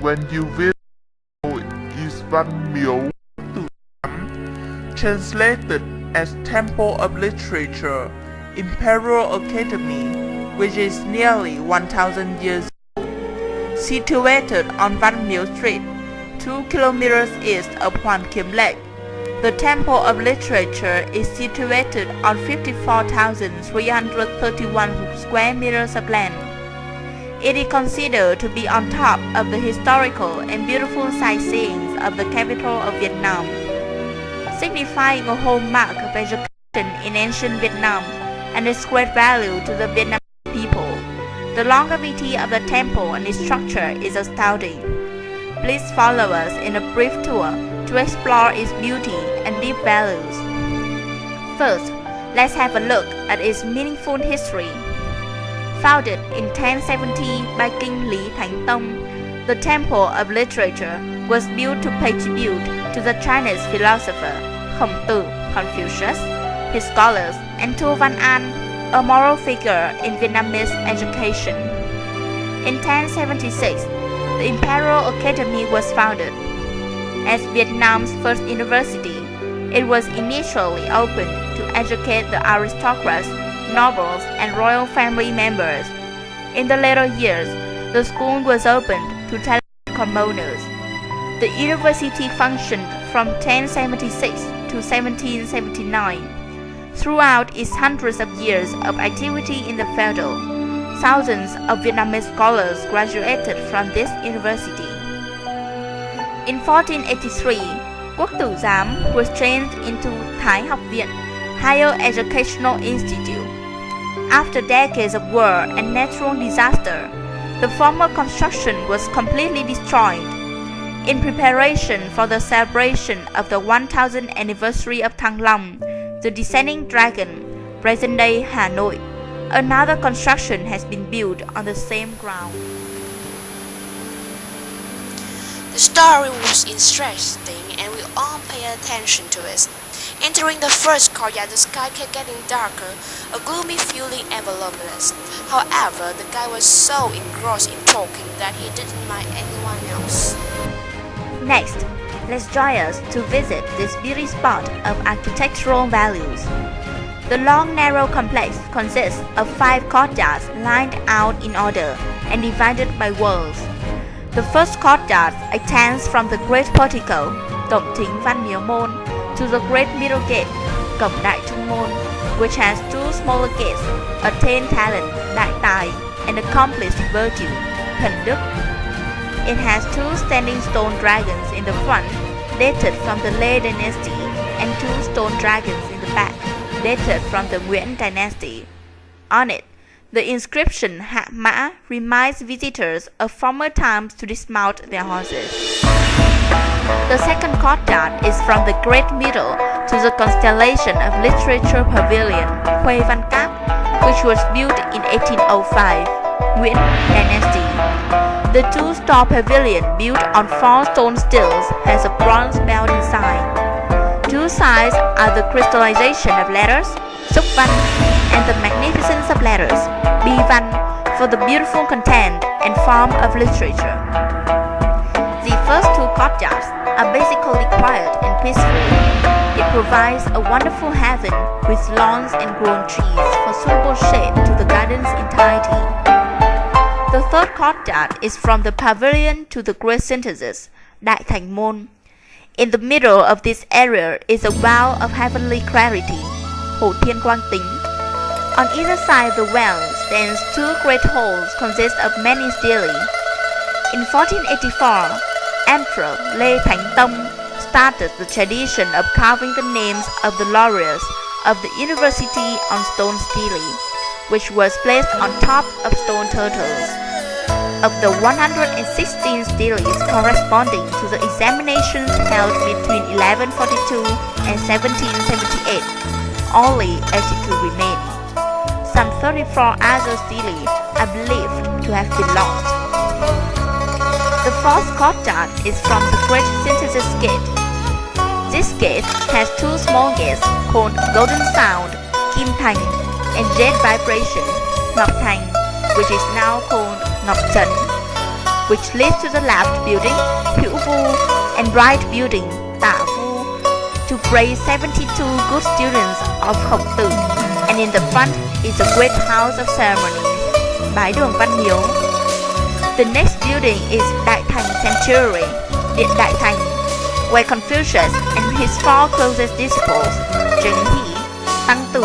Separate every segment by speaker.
Speaker 1: when you visit is Văn Mieu, translated as Temple of Literature, Imperial Academy, which is nearly 1,000 years old. Situated on Văn Mieu Street, 2 kilometers east of Hoàn Kiếm Lake, the Temple of Literature is situated on 54,331 square meters of land. It is considered to be on top of the historical and beautiful sightseeing of the capital of Vietnam, signifying a hallmark of education in ancient Vietnam and its great value to the Vietnamese people. The longevity of the temple and its structure is astounding. Please follow us in a brief tour to explore its beauty and deep values. First, let's have a look at its meaningful history. Founded in 1070 by King Lý Thánh Tông, the Temple of Literature was built to pay tribute to the Chinese philosopher Khổng Tử, Confucius, his scholars, and Tu Văn An, a moral figure in Vietnamese education. In 1076, the Imperial Academy was founded. As Vietnam's first university, it was initially opened to educate the aristocrats, nobles, and royal family members. In the later years, the school was opened to talented commoners. The university functioned from 1076 to 1779. Throughout its hundreds of years of activity in the feudal, thousands of Vietnamese scholars graduated from this university. In 1483, Quốc Tử Giám was changed into Thái Học Viện, Higher Educational Institute. After decades of war and natural disaster, the former construction was completely destroyed. In preparation for the celebration of the 1000th anniversary of Thăng Long, the descending dragon, present-day Hanoi, another construction has been built on the same ground.
Speaker 2: The story was interesting and we all pay attention to it. Entering the first courtyard, the sky kept getting darker, a gloomy feeling enveloped us. However, the guy was so engrossed in talking that he didn't mind anyone else.
Speaker 3: Next, let's join us to visit this beauty spot of architectural values. The long narrow complex consists of 5 courtyards lined out in order and divided by walls. The first courtyard extends from the great portico, Cổng Thính Văn Miếu Môn, to the great middle gate, Cổng Đại Trung Môn, which has 2 smaller gates, attain talent, Đại Tài, and accomplished virtue, Thần Đức. It has 2 standing stone dragons in the front, dated from the Lê dynasty, and 2 stone dragons in the back, dated from the Nguyễn dynasty. On it, the inscription Hạ Mã reminds visitors of former times to dismount their horses. The second courtyard is from the Great Middle to the constellation of Literature Pavilion Huê Văn Các, which was built in 1805, Nguyễn dynasty. The 2-store pavilion built on 4 stone stilts has a bronze bell inside. 2 sides are the crystallization of letters, Xúc Văn, and the magnificence of letters, Bi Văn, for the beautiful content and form of literature. The first 2 courtyards are basically quiet and peaceful. It provides a wonderful haven with lawns and grown trees for suitable shade to the garden's entirety. The third courtyard is from the pavilion to the great synthesis, Đại Thành Môn. In the middle of this area is a well of heavenly clarity, Hồ Thiên Quang Tính. On either side of the well stands 2 great halls consist of many stelae. In 1484, Emperor Lê Thánh Tông started the tradition of carving the names of the laureates of the university on stone stelae, which was placed on top of stone turtles. Of the 116 stelaes corresponding to the examinations held between 1142 and 1778, only 82 remain. Some 34 other stelae are believed to have been lost. The fourth courtyard is from the Great Synthesis Gate. This gate has 2 small gates called Golden Sound, Kim Thành, and Jade Vibration, Ngọc Thành, which is now called Ngọc Trấn, which leads to the left building, Mieu and right building, Day.wmv, to praise 72 good students of Khổng Tử, and in the front is the great house of ceremonies, Bái đường Văn Miếu. The next building is Đại Thành Sanctuary, Điện Đại Thành, where Confucius and his four closest disciples, Trần Hỷ, Tăng Tử,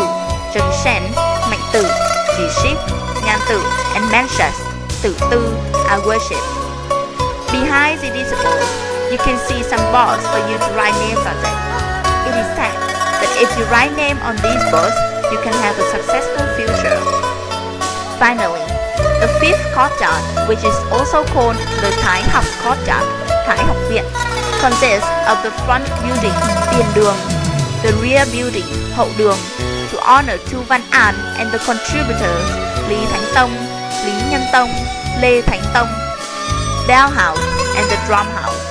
Speaker 3: Trần Shen, Mạnh Tử, Trí Ship, Nhan Tử, and Mencius, Tử Tư, are worshipped. Behind the disciples, you can see some boards for you to write names on them. It is said that if you write name on these boards, you can have a successful future. Finally, the fifth courtyard, which is also called the Thái học courtyard, Thái học viện, consists of the front building, Tiền đường, the rear building, Hậu đường, to honor Tu Văn An and the contributors Lý Thánh Tông, Lý Nhân Tông, Lê Thánh Tông, Bell House, and the Drum House.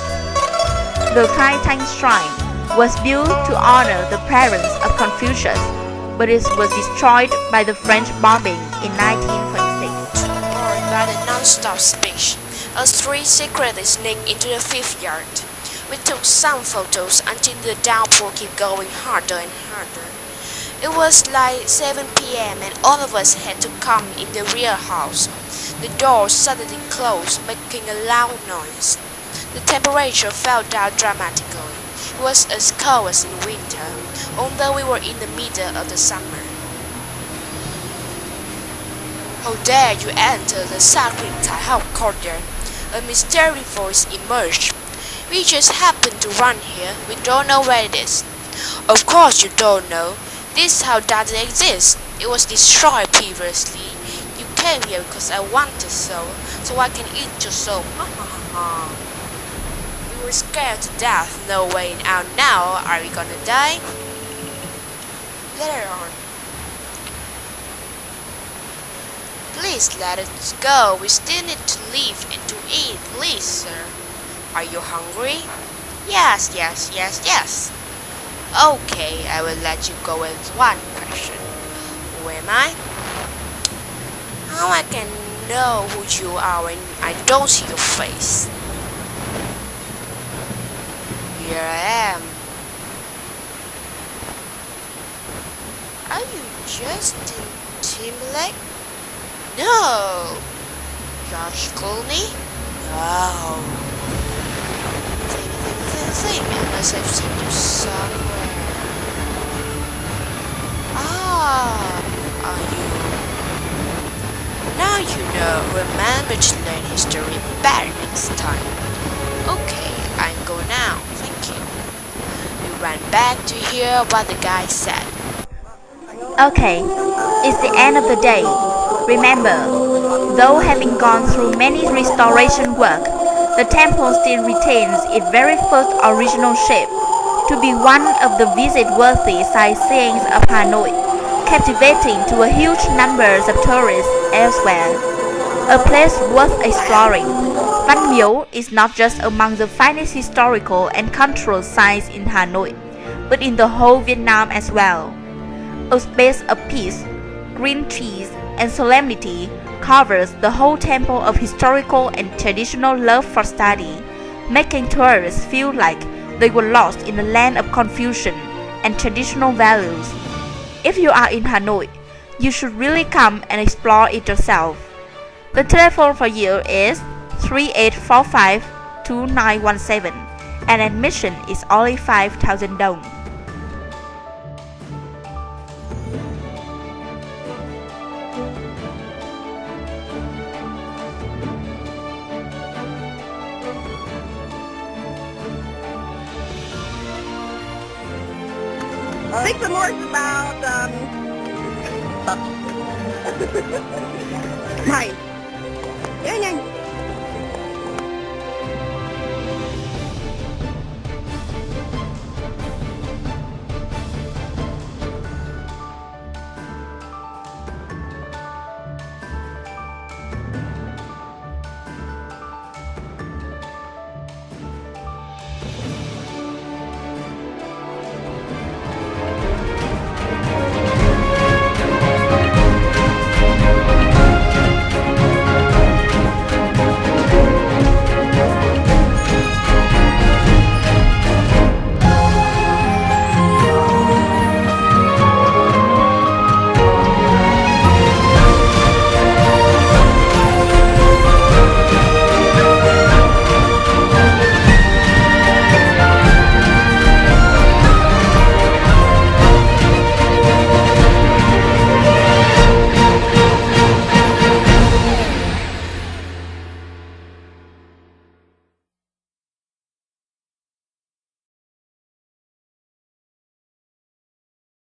Speaker 3: The Khai Thanh Shrine was built to honor the parents of Confucius, but it was destroyed by the French bombing in 1926.
Speaker 2: Bored by the non-stop speech, us three secretly sneaked into the fifth yard. We took some photos until the downpour kept going harder and harder. It was like 7 p.m. and all of us had to come in the rear house. The door suddenly closed, making a loud noise. The temperature fell down dramatically. It was as cold as in winter, although we were in the middle of the summer. How dare you enter the sacred Thái học courtyard? A mysterious voice emerged. We just happened to run here. We don't know where it is. Of course you don't know. This house doesn't exist. It was destroyed previously. You came here because I wanted so I can eat your soul. We were scared to death. No way out now. Are we gonna die? Later on. Please let us go. We still need to live and to eat. Please, sir. Are you hungry? Yes. Okay, I will let you go with one question. Who am I? How I can know who you are when I don't see your face? Here I am. Are you Justin Timberlake? No. Josh Clooney? No. Think unless I've seen you somewhere. Are you? Now you know. Remember to learn history better next time. Okay, I'm going now. Thank you. We ran back to hear what the guy said.
Speaker 3: Okay, it's the end of the day. Remember, though having gone through many restoration work, the temple still retains its very first original shape, to be one of the visit-worthy sightseeings of Hanoi, captivating to a huge numbers of tourists elsewhere. A place worth exploring, Văn Miếu is not just among the finest historical and cultural sites in Hanoi, but in the whole Vietnam as well. A space of peace, green trees, and solemnity covers the whole temple of historical and traditional love for study, making tourists feel like they were lost in a land of confusion and traditional values. If you are in Hanoi, you should really come and explore it yourself. The telephone for you is 3845-2917, and admission is only 5,000 dong.
Speaker 4: I think the more is about, right.